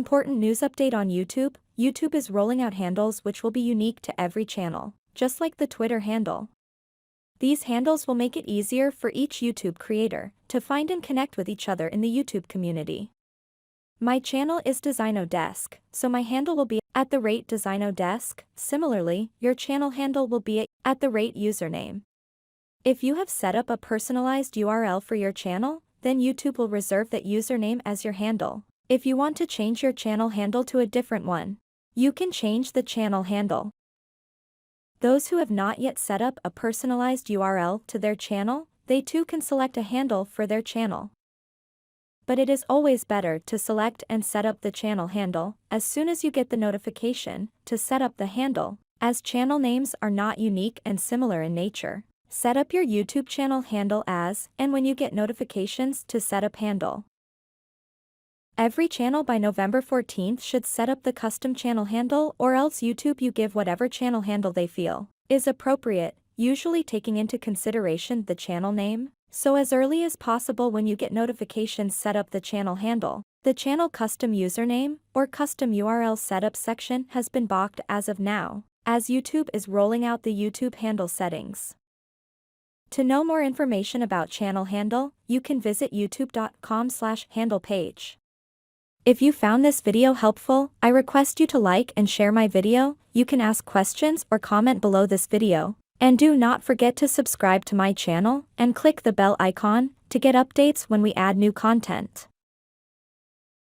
Important news update on YouTube. YouTube is rolling out handles which will be unique to every channel, just like the Twitter handle. These handles will make it easier for each YouTube creator to find and connect with each other in the YouTube community. My channel is Designodesk, so my handle will be @Designodesk. Similarly, your channel handle will be @username. If you have set up a personalized URL for your channel, then YouTube will reserve that username as your handle. If you want to change your channel handle to a different one, you can change the channel handle. Those who have not yet set up a personalized URL to their channel, they too can select a handle for their channel. But it is always better to select and set up the channel handle as soon as you get the notification to set up the handle, as channel names are not unique and similar in nature. Set up your YouTube channel handle as and when you get notifications to set up handle. Every channel by November 14th should set up the custom channel handle, or else YouTube you give whatever channel handle they feel is appropriate, usually taking into consideration the channel name. So as early as possible when you get notifications, set up the channel handle. The channel custom username or custom URL setup section has been blocked as of now, as YouTube is rolling out the YouTube handle settings. To know more information about channel handle, you can visit youtube.com/handle page. If you found this video helpful, I request you to like and share my video. You can ask questions or comment below this video. And do not forget to subscribe to my channel and click the bell icon to get updates when we add new content.